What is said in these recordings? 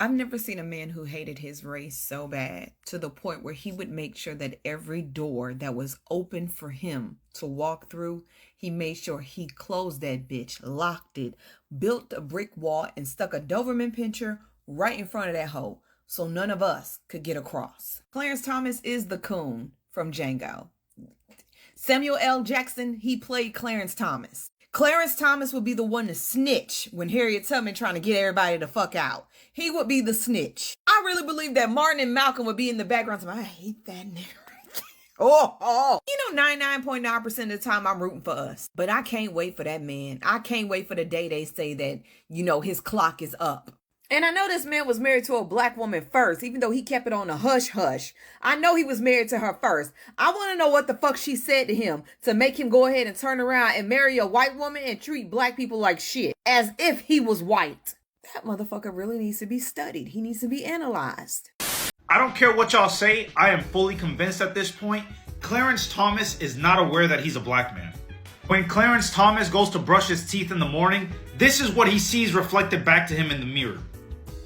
I've never seen a man who hated his race so bad to the point where he would make sure that every door that was open for him to walk through, he made sure he closed that bitch, locked it, built a brick wall, and stuck a Doberman pinscher right in front of that hole so none of us could get across. Clarence Thomas is the coon from Django. Samuel L. Jackson, he played Clarence Thomas. Clarence Thomas would be the one to snitch when Harriet Tubman trying to get everybody the fuck out. He would be the snitch. I really believe that Martin and Malcolm would be in the background saying, I hate that nigga. Oh. You know, 99.9% of the time I'm rooting for us. But I can't wait for that man. I can't wait for the day they say that, you know, his clock is up. And I know this man was married to a black woman first, even though he kept it on a hush-hush. I know he was married to her first. I want to know what the fuck she said to him to make him go ahead and turn around and marry a white woman and treat black people like shit, as if he was white. That motherfucker really needs to be studied. He needs to be analyzed. I don't care what y'all say, I am fully convinced at this point, Clarence Thomas is not aware that he's a black man. When Clarence Thomas goes to brush his teeth in the morning, this is what he sees reflected back to him in the mirror.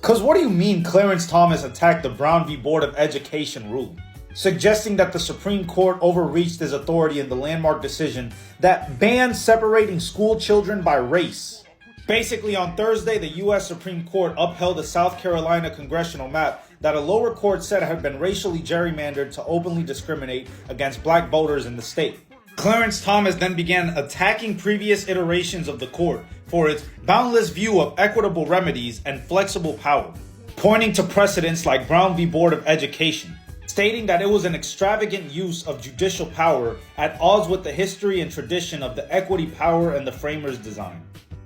Cause what do you mean Clarence Thomas attacked the Brown v. Board of Education ruling, suggesting that the Supreme Court overreached his authority in the landmark decision that banned separating school children by race? Basically, on Thursday, the U.S. Supreme Court upheld a South Carolina congressional map that a lower court said had been racially gerrymandered to openly discriminate against black voters in the state. Clarence Thomas then began attacking previous iterations of the court for its boundless view of equitable remedies and flexible power, pointing to precedents like Brown v. Board of Education, stating that it was an extravagant use of judicial power at odds with the history and tradition of the equity power and the framers' design.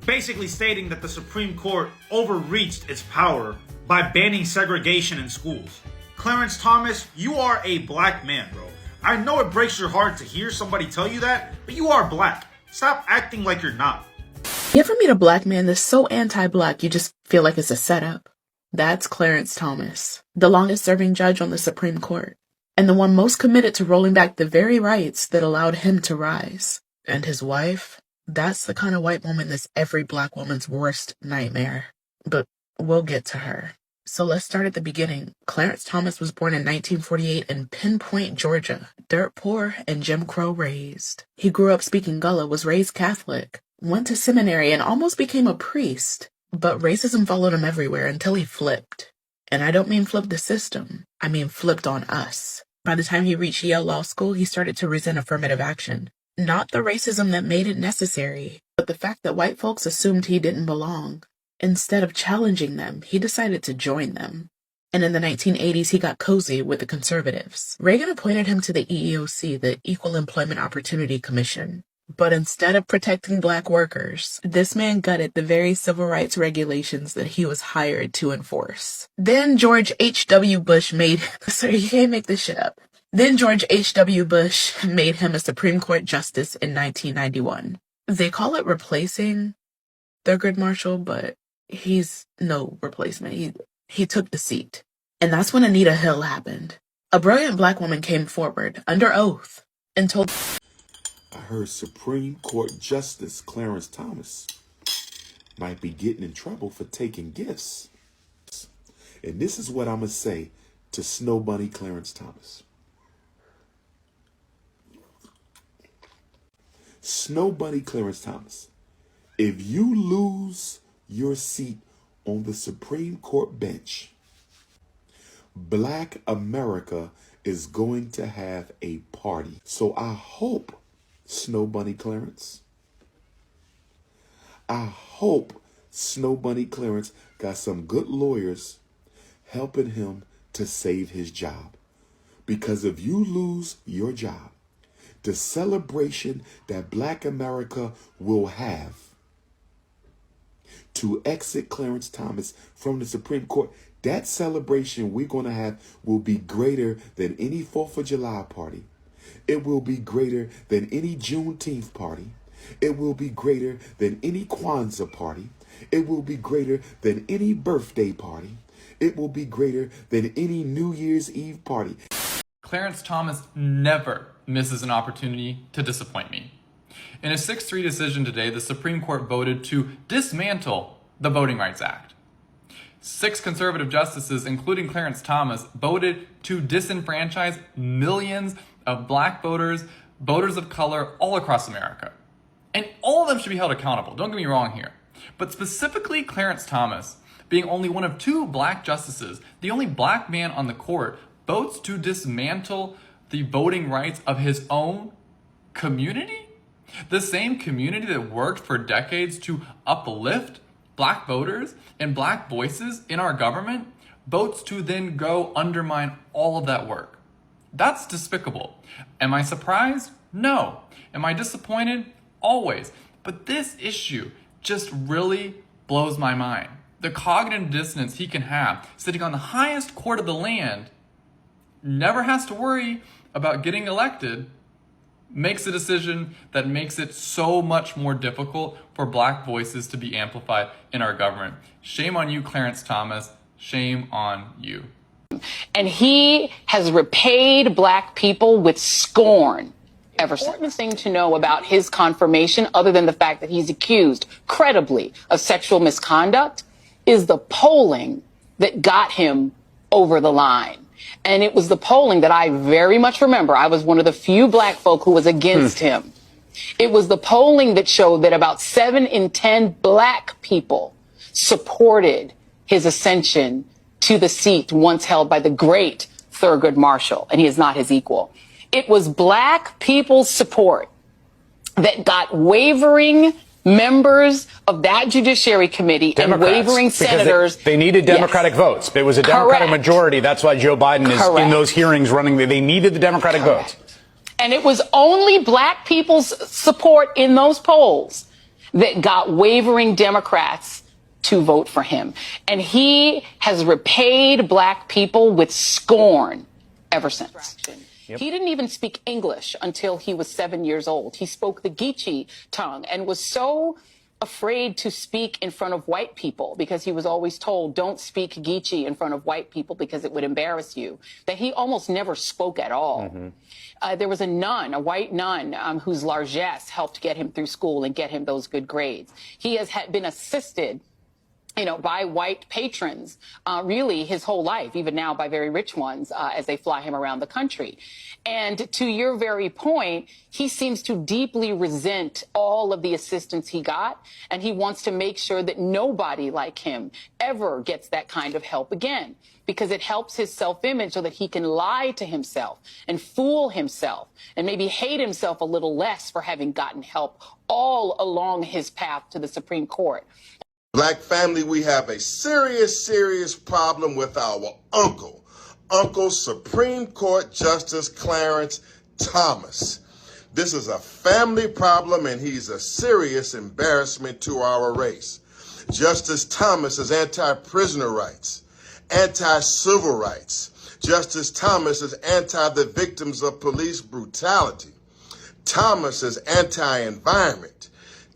Basically stating that the Supreme Court overreached its power by banning segregation in schools. Clarence Thomas, you are a black man, bro. I know it breaks your heart to hear somebody tell you that, but you are black. Stop acting like you're not. You ever meet a black man that's so anti-black you just feel like it's a setup? That's Clarence Thomas, the longest-serving judge on the Supreme Court, and the one most committed to rolling back the very rights that allowed him to rise. And his wife, that's the kind of white woman that's every black woman's worst nightmare. But we'll get to her. So let's start at the beginning. Clarence Thomas was born in 1948 in Pinpoint, Georgia, dirt poor and Jim Crow raised. He grew up speaking Gullah, was raised Catholic, went to seminary, and almost became a priest. But racism followed him everywhere until he flipped. And I don't mean flipped the system. I mean flipped on us. By the time he reached Yale Law School, he started to resent affirmative action. Not the racism that made it necessary, but the fact that white folks assumed he didn't belong. Instead of challenging them, he decided to join them. And in the 1980s, he got cozy with the conservatives. Reagan appointed him to the EEOC, the Equal Employment Opportunity Commission. But instead of protecting black workers, this man gutted the very civil rights regulations that he was hired to enforce. Then George H.W. Bush made... Sorry, you can't make this shit up. Then George H.W. Bush made him a Supreme Court justice in 1991. They call it replacing Thurgood Marshall, but he's no replacement. He took the seat. And that's when Anita Hill happened. A brilliant black woman came forward, under oath, and told... I heard Supreme Court Justice Clarence Thomas might be getting in trouble for taking gifts. And this is what I'm going to say to Snow Bunny Clarence Thomas. Snow Bunny Clarence Thomas, if you lose your seat on the Supreme Court bench, Black America is going to have a party. So I hope, Snow Bunny Clarence, I hope Snow Bunny Clarence got some good lawyers helping him to save his job. Because if you lose your job, the celebration that Black America will have to exit Clarence Thomas from the Supreme Court, that celebration we're going to have will be greater than any 4th of July party. It will be greater than any Juneteenth party. It will be greater than any Kwanzaa party. It will be greater than any birthday party. It will be greater than any New Year's Eve party. Clarence Thomas never misses an opportunity to disappoint me. In a 6-3 decision today, the Supreme Court voted to dismantle the Voting Rights Act. 6 conservative justices, including Clarence Thomas, voted to disenfranchise millions of black voters, voters of color all across America. And all of them should be held accountable, don't get me wrong here. But specifically Clarence Thomas, being only one of 2 black justices, the only black man on the court, votes to dismantle the voting rights of his own community? The same community that worked for decades to uplift black voters and black voices in our government, votes to then go undermine all of that work. That's despicable. Am I surprised? No. Am I disappointed? Always. But this issue just really blows my mind. The cognitive dissonance he can have sitting on the highest court of the land, never has to worry about getting elected, makes a decision that makes it so much more difficult for black voices to be amplified in our government. Shame on you, Clarence Thomas. Shame on you. And he has repaid black people with scorn ever since. The important thing to know about his confirmation, other than the fact that he's accused credibly of sexual misconduct, is the polling that got him over the line. And it was the polling that I very much remember. I was one of the few black folk who was against him. It was the polling that showed that about 7 in 10 black people supported his ascension to the seat once held by the great Thurgood Marshall, and he is not his equal. It was black people's support that got wavering members of that Judiciary Committee Democrats, and wavering senators. They needed Democratic votes. It was a Democratic Correct. majority. That's why Joe Biden is in those hearings running. They needed the Democratic votes. And it was only black people's support in those polls that got wavering Democrats to vote for him. And he has repaid black people with scorn ever since. Yep. He didn't even speak English until he was 7 years old. He spoke the Geechee tongue and was so afraid to speak in front of white people because he was always told, don't speak Geechee in front of white people because it would embarrass you, that he almost never spoke at all. There was a nun, a white nun, whose largesse helped get him through school and get him those good grades. He has been assisted by white patrons, really his whole life, even now by very rich ones, as they fly him around the country. And to your very point, he seems to deeply resent all of the assistance he got, and he wants to make sure that nobody like him ever gets that kind of help again, because it helps his self-image so that he can lie to himself and fool himself and maybe hate himself a little less for having gotten help all along his path to the Supreme Court. Black family, we have a serious problem with our Uncle Supreme Court Justice Clarence Thomas. This is a family problem, and he's a serious embarrassment to our race. Justice Thomas is anti-prisoner rights, anti-civil rights. Justice Thomas is anti the victims of police brutality. Thomas is anti-environment.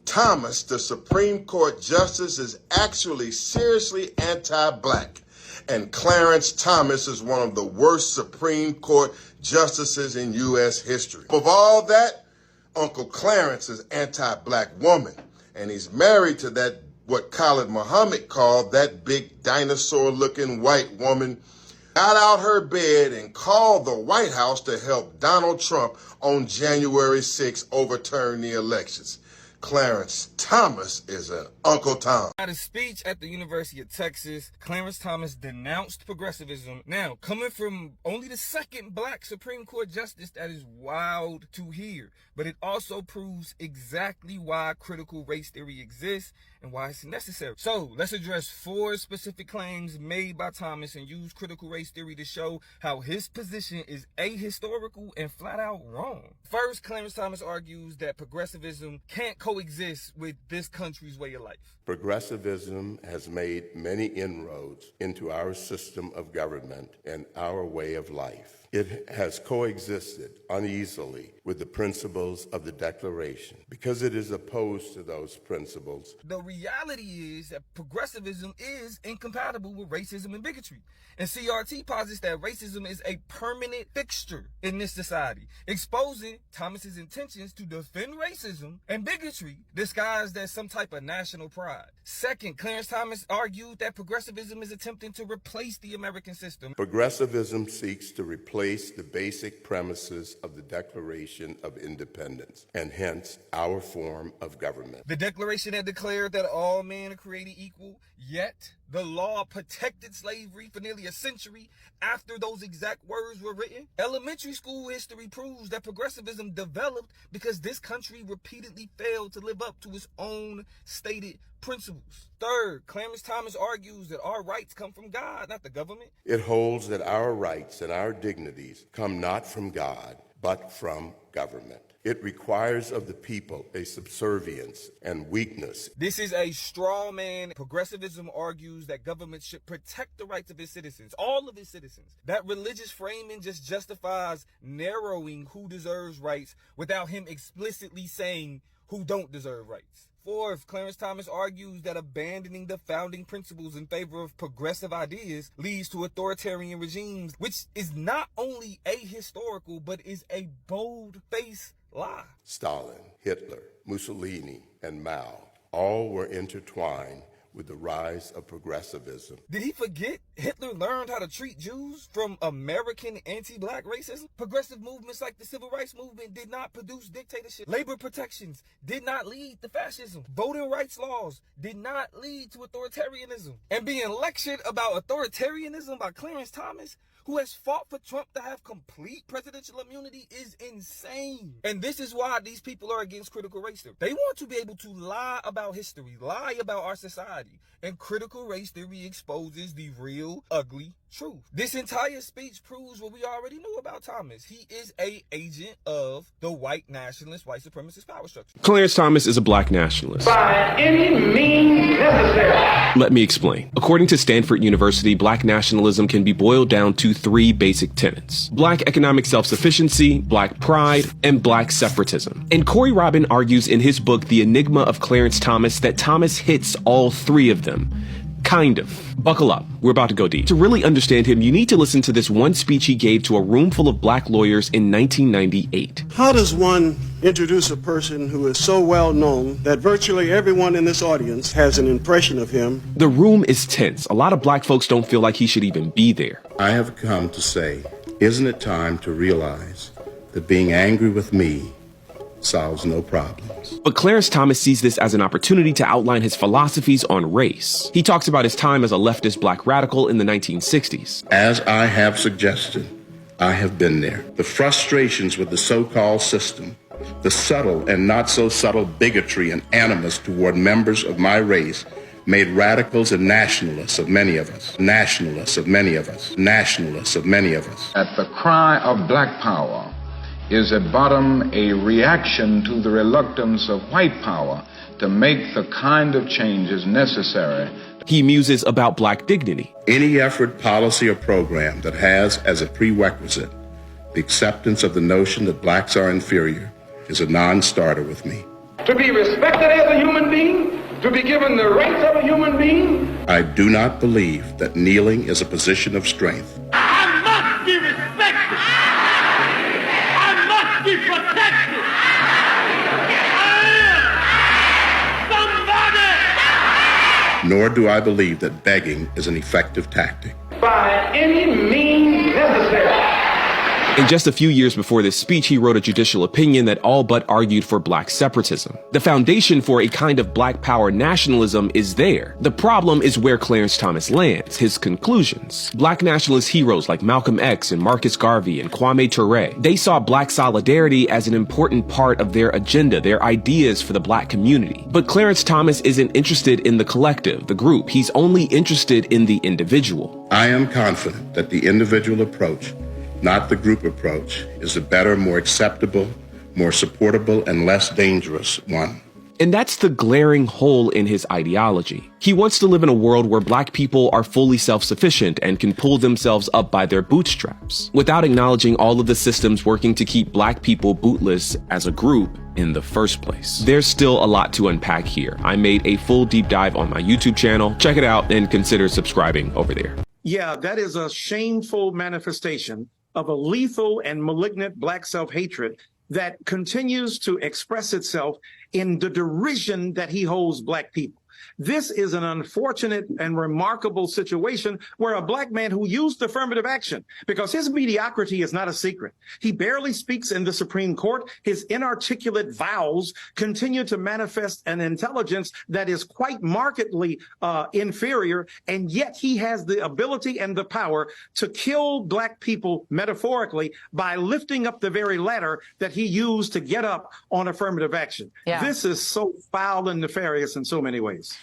Thomas, the Supreme Court Justice, is actually seriously anti-black. And Clarence Thomas is one of the worst Supreme Court justices in U.S. history. Of all that, Uncle Clarence is anti-black woman. And he's married to that, what Khalid Muhammad called, that big dinosaur-looking white woman, got out her bed and called the White House to help Donald Trump on January 6 overturn the elections. Clarence Thomas is an Uncle Tom. At a speech at the University of Texas, Clarence Thomas denounced progressivism. Now, coming from only the second black Supreme Court justice, that is wild to hear. But it also proves exactly why critical race theory exists and why it's necessary. So, let's address 4 specific claims made by Thomas and use critical race theory to show how his position is ahistorical and flat out wrong. First, Clarence Thomas argues that progressivism can't coexist with this country's way of life. Progressivism has made many inroads into our system of government and our way of life. It has coexisted uneasily with the principles of the Declaration because it is opposed to those principles. The reality is that progressivism is incompatible with racism and bigotry. And CRT posits that racism is a permanent fixture in this society, exposing Thomas's intentions to defend racism and bigotry disguised as some type of national pride. Second, Clarence Thomas argued that progressivism is attempting to replace the American system. Progressivism seeks to replace the basic premises of the Declaration of Independence, and hence our form of government. The Declaration had declared that all men are created equal, yet the law protected slavery for nearly a century after those exact words were written. Elementary school history proves that progressivism developed because this country repeatedly failed to live up to its own stated principles. Third, Clarence Thomas argues that our rights come from God, not the government. It holds that our rights and our dignities come not from God, but from government. It requires of the people a subservience and weakness. This is a straw man. Progressivism argues that government should protect the rights of its citizens, all of its citizens. That religious framing just justifies narrowing who deserves rights without him explicitly saying who don't deserve rights. Fourth, Clarence Thomas argues that abandoning the founding principles in favor of progressive ideas leads to authoritarian regimes, which is not only ahistorical, but is a bold-faced lie. Stalin, Hitler, Mussolini, and Mao all were intertwined with the rise of progressivism. Did he forget Hitler learned how to treat Jews from American anti-black racism? Progressive movements like the Civil Rights Movement did not produce dictatorship. Labor protections did not lead to fascism. Voting rights laws did not lead to authoritarianism. And being lectured about authoritarianism by Clarence Thomas, who has fought for Trump to have complete presidential immunity, is insane. And this is why these people are against critical race theory. They want to be able to lie about history, lie about our society. And critical race theory exposes the real, ugly truth. This entire speech proves what we already knew about Thomas. He is an agent of the white nationalist, white supremacist power structure. Clarence Thomas is a black nationalist. By any means necessary. Let me explain. According to Stanford University, black nationalism can be boiled down to 3 basic tenets: black economic self-sufficiency, black pride, and black separatism. And Corey Robin argues in his book, The Enigma of Clarence Thomas, that Thomas hits all 3 of them. Kind of. Buckle up. We're about to go deep. To really understand him, you need to listen to this one speech he gave to a room full of black lawyers in 1998. How does one introduce a person who is so well known that virtually everyone in this audience has an impression of him? The room is tense. A lot of black folks don't feel like he should even be there. I have come to say, isn't it time to realize that being angry with me solves no problems? But Clarence Thomas sees this as an opportunity to outline his philosophies on race. He talks about his time as a leftist black radical in the 1960s. As I have suggested, I have been there. The frustrations with the so-called system, the subtle and not so subtle bigotry and animus toward members of my race made radicals and nationalists of many of us. Nationalists of many of us. Nationalists of many of us. At the cry of black power is at bottom a reaction to the reluctance of white power to make the kind of changes necessary. He muses about black dignity. Any effort, policy, or program that has as a prerequisite the acceptance of the notion that blacks are inferior is a non-starter with me. To be respected as a human being, to be given the rights of a human being. I do not believe that kneeling is a position of strength. I must be respected. I must be protected. I am somebody. Nor do I believe that begging is an effective tactic. By any means necessary. And just a few years before this speech, he wrote a judicial opinion that all but argued for black separatism. The foundation for a kind of black power nationalism is there. The problem is where Clarence Thomas lands, his conclusions. Black nationalist heroes like Malcolm X and Marcus Garvey and Kwame Ture, they saw black solidarity as an important part of their agenda, their ideas for the black community. But Clarence Thomas isn't interested in the collective, the group. He's only interested in the individual. I am confident that the individual approach, not the group approach, is a better, more acceptable, more supportable, and less dangerous one. And that's the glaring hole in his ideology. He wants to live in a world where black people are fully self-sufficient and can pull themselves up by their bootstraps, without acknowledging all of the systems working to keep black people bootless as a group in the first place. There's still a lot to unpack here. I made a full deep dive on my YouTube channel. Check it out and consider subscribing over there. Yeah, that is a shameful manifestation of a lethal and malignant black self-hatred that continues to express itself in the derision that he holds black people. This is an unfortunate and remarkable situation where a black man who used affirmative action, because his mediocrity is not a secret. He barely speaks in the Supreme Court. His inarticulate vowels continue to manifest an intelligence that is quite markedly inferior, and yet he has the ability and the power to kill black people metaphorically by lifting up the very ladder that he used to get up on affirmative action. Yeah. This is so foul and nefarious in so many ways.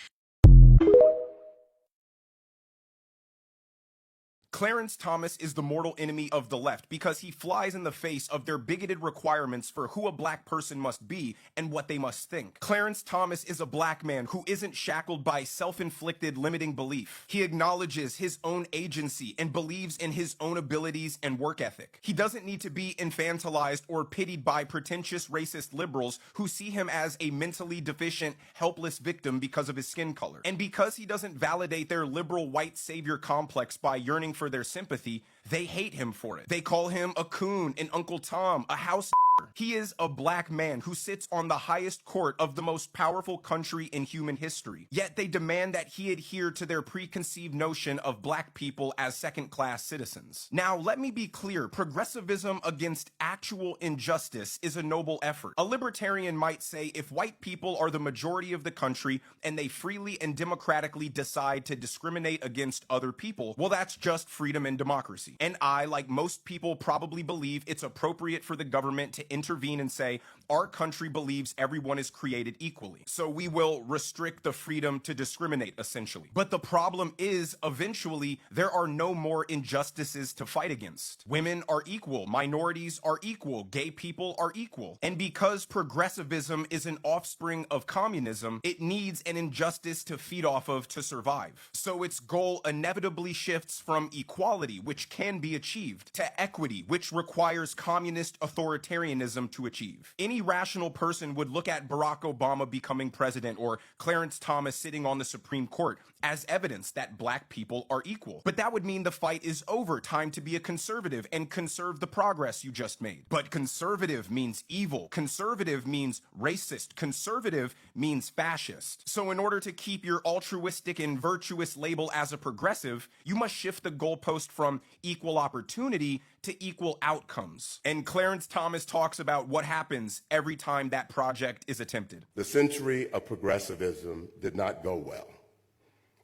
Clarence Thomas is the mortal enemy of the left because he flies in the face of their bigoted requirements for who a black person must be and what they must think. Clarence Thomas is a black man who isn't shackled by self-inflicted limiting belief. He acknowledges his own agency and believes in his own abilities and work ethic. He doesn't need to be infantilized or pitied by pretentious racist liberals who see him as a mentally deficient, helpless victim because of his skin color. And because he doesn't validate their liberal white savior complex by yearning for their sympathy, they hate him for it. They call him a coon, an Uncle Tom, a house. He is a black man who sits on the highest court of the most powerful country in human history. Yet they demand that he adhere to their preconceived notion of black people as second-class citizens. Now, let me be clear. Progressivism against actual injustice is a noble effort. A libertarian might say if white people are the majority of the country and they freely and democratically decide to discriminate against other people, well, that's just freedom and democracy. And I, like most people, probably believe it's appropriate for the government to intervene and say, our country believes everyone is created equally, so we will restrict the freedom to discriminate, essentially. But the problem is, eventually, there are no more injustices to fight against. Women are equal, minorities are equal, gay people are equal. And because progressivism is an offspring of communism, it needs an injustice to feed off of to survive. So its goal inevitably shifts from equality, which can be achieved, to equity, which requires communist authoritarianism to achieve. Any rational person would look at Barack Obama becoming president or Clarence Thomas sitting on the Supreme Court as evidence that black people are equal. But that would mean the fight is over, time to be a conservative and conserve the progress you just made. But conservative means evil. Conservative means racist. Conservative means fascist. So in order to keep your altruistic and virtuous label as a progressive, you must shift the goalpost from equal opportunity to equal outcomes. And Clarence Thomas talks about what happens every time that project is attempted. The century of progressivism did not go well.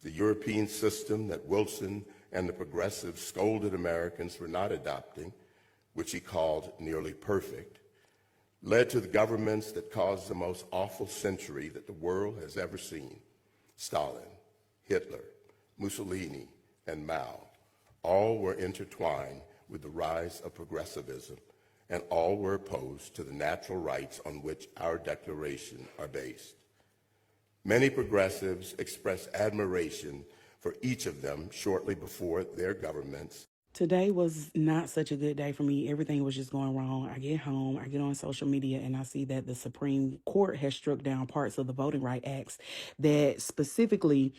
The European system that Wilson and the progressives scolded Americans for not adopting, which he called nearly perfect, led to the governments that caused the most awful century that the world has ever seen. Stalin, Hitler, Mussolini, and Mao, all were intertwined with the rise of progressivism, and all were opposed to the natural rights on which our declaration are based. Many progressives expressed admiration for each of them shortly before their governments. Today was not such a good day for me. Everything was just going wrong. I get home, I get on social media, and I see that the Supreme Court has struck down parts of the Voting Rights Acts that specifically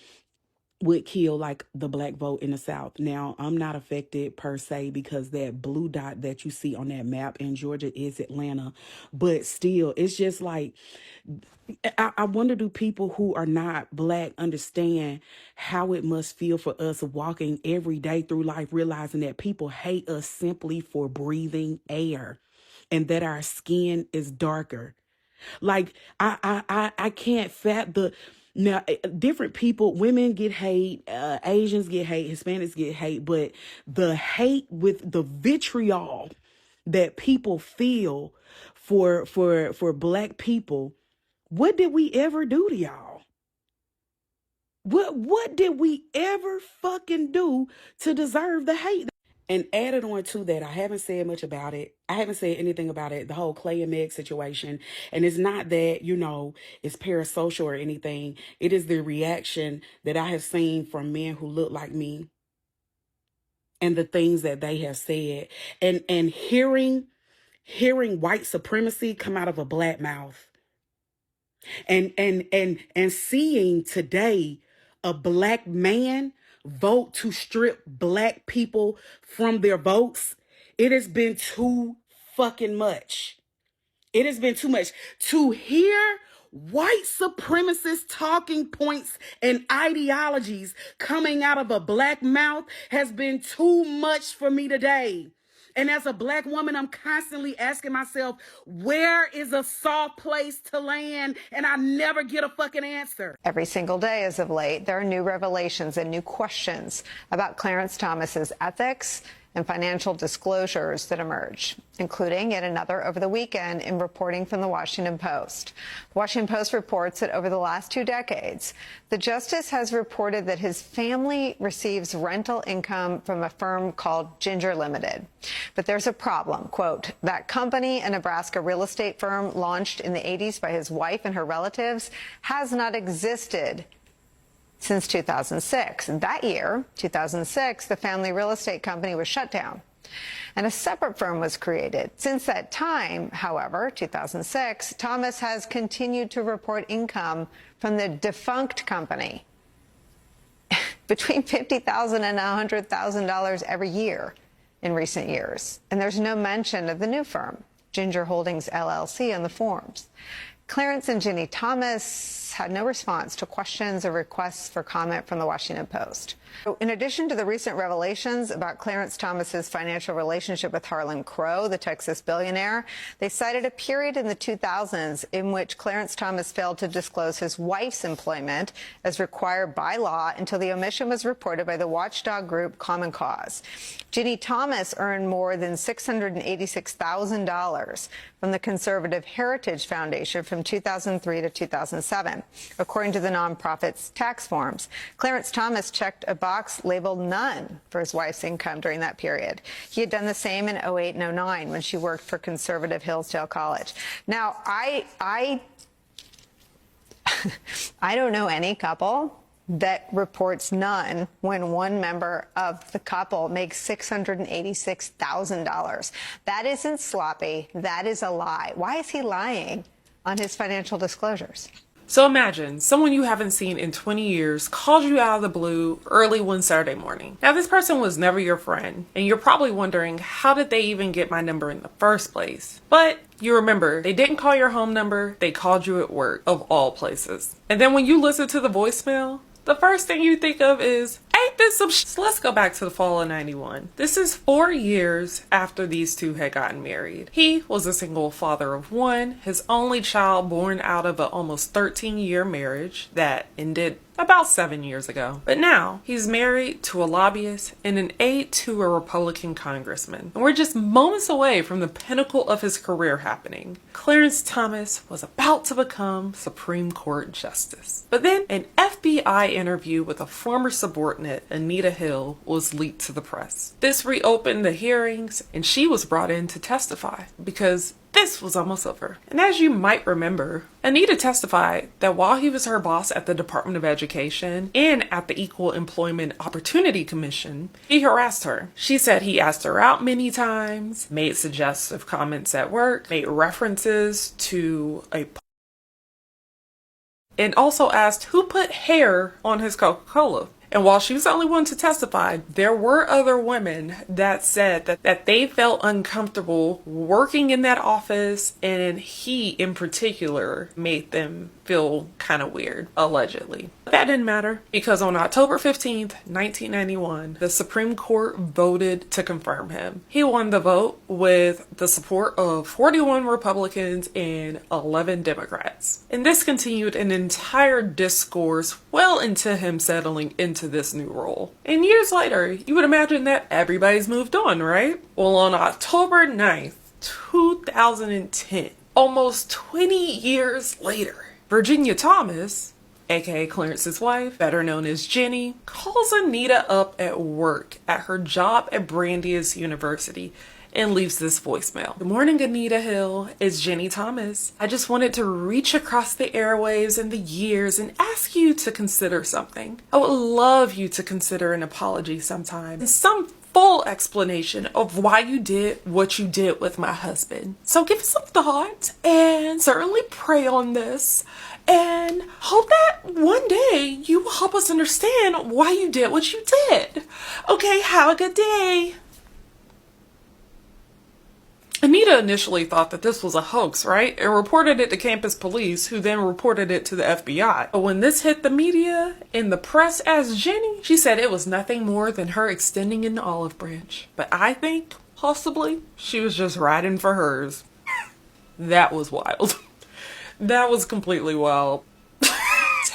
would kill like the black vote in the South. Now, I'm not affected per se because that blue dot that you see on that map in Georgia is Atlanta, but still, it's just like, I wonder, do people who are not black understand how it must feel for us walking every day through life, realizing that people hate us simply for breathing air and that our skin is darker. Like, I can't now, different people, women get hate, Asians get hate, Hispanics get hate, but the hate with the vitriol that people feel for black people, what did we ever do to y'all? What did we ever fucking do to deserve the hate? And added on to that, I haven't said much about it. I haven't said anything about it, the whole Clay and Meg situation. And it's not that, it's parasocial or anything. It is the reaction that I have seen from men who look like me and the things that they have said. And hearing white supremacy come out of a black mouth. And seeing today a black man vote to strip black people from their votes, it has been too fucking much. It has been too much to hear white supremacist talking points and ideologies coming out of a black mouth has been too much for me today. And as a black woman, I'm constantly asking myself, where is a soft place to land? And I never get a fucking answer. Every single day as of late, there are new revelations and new questions about Clarence Thomas's ethics and financial disclosures that emerge, including yet another over the weekend in reporting from the Washington Post. The Washington Post reports that over the last 2 decades, the justice has reported that his family receives rental income from a firm called Ginger Limited. But there's a problem. Quote, that company, a Nebraska real estate firm launched in the 80s by his wife and her relatives, has not existed since 2006. That year, 2006, the family real estate company was shut down and a separate firm was created. Since that time, however, 2006, Thomas has continued to report income from the defunct company between $50,000 and $100,000 every year in recent years. And there's no mention of the new firm, Ginger Holdings LLC, on the forms. Clarence and Ginny Thomas had no response to questions or requests for comment from the Washington Post. In addition to the recent revelations about Clarence Thomas's financial relationship with Harlan Crow, the Texas billionaire, they cited a period in the 2000s in which Clarence Thomas failed to disclose his wife's employment as required by law until the omission was reported by the watchdog group Common Cause. Ginny Thomas earned more than $686,000 from the Conservative Heritage Foundation from 2003 to 2007, according to the nonprofit's tax forms. Clarence Thomas checked a box labeled none for his wife's income during that period. He had done the same in 08 and 09 when she worked for conservative Hillsdale College. Now, I don't know any couple that reports none when one member of the couple makes $686,000. That isn't sloppy. That is a lie. Why is he lying on his financial disclosures? So imagine someone you haven't seen in 20 years calls you out of the blue early one Saturday morning. Now, this person was never your friend, and you're probably wondering, how did they even get my number in the first place? But you remember, they didn't call your home number, they called you at work, of all places. And then when you listen to the voicemail, the first thing you think of is, ain't this some So let's go back to the fall of 91. This is 4 years after these two had gotten married. He was a single father of one, his only child born out of an almost 13-year marriage that ended about 7 years ago. But now he's married to a lobbyist and an aide to a Republican congressman. And we're just moments away from the pinnacle of his career happening. Clarence Thomas was about to become Supreme Court Justice. But then an FBI interview with a former subordinate, Anita Hill, was leaked to the press. This reopened the hearings and she was brought in to testify because this was almost over. And as you might remember, Anita testified that while he was her boss at the Department of Education and at the Equal Employment Opportunity Commission, he harassed her. She said he asked her out many times, made suggestive comments at work, made references to and also asked who put hair on his Coca-Cola. And while she was the only one to testify, there were other women that said that they felt uncomfortable working in that office, and he in particular made them feel kind of weird, allegedly. But that didn't matter, because on October 15th, 1991, the Supreme Court voted to confirm him. He won the vote with the support of 41 Republicans and 11 Democrats. And this continued an entire discourse well into him settling into this new role. And years later, you would imagine that everybody's moved on, right? Well, on October 9th, 2010, almost 20 years later, Virginia Thomas aka Clarence's wife, better known as Jenny, calls Anita up at work at her job at Brandeis University and leaves this voicemail. Good morning, Anita Hill. It's Jenny Thomas. I just wanted to reach across the airwaves and the years and ask you to consider something. I would love you to consider an apology sometime and some full explanation of why you did what you did with my husband. So give it some thought and certainly pray on this and hope that one day you will help us understand why you did what you did. Okay, have a good day. Anita initially thought that this was a hoax, right? And reported it to campus police, who then reported it to the FBI. But when this hit the media and the press as Jenny, she said it was nothing more than her extending an olive branch. But I think, possibly, she was just riding for hers. That was wild. That was completely wild.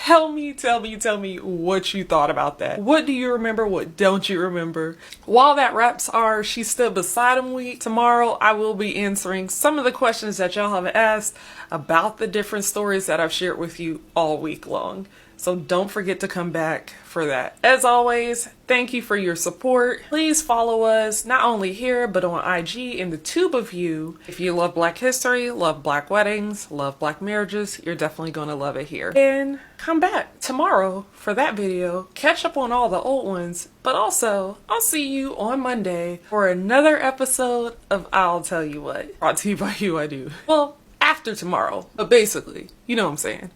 Tell me what you thought about that. What do you remember? What don't you remember? While that wraps our She Stood Beside Him week, tomorrow I will be answering some of the questions that y'all have asked about the different stories that I've shared with you all week long. So don't forget to come back for that. As always, thank you for your support. Please follow us not only here, but on IG and the tube of you. If you love Black history, love Black weddings, love Black marriages, you're definitely going to love it here. And come back tomorrow for that video. Catch up on all the old ones. But also, I'll see you on Monday for another episode of I'll Tell You What. Brought to you by You I Do. Well, after tomorrow. But basically, you know what I'm saying.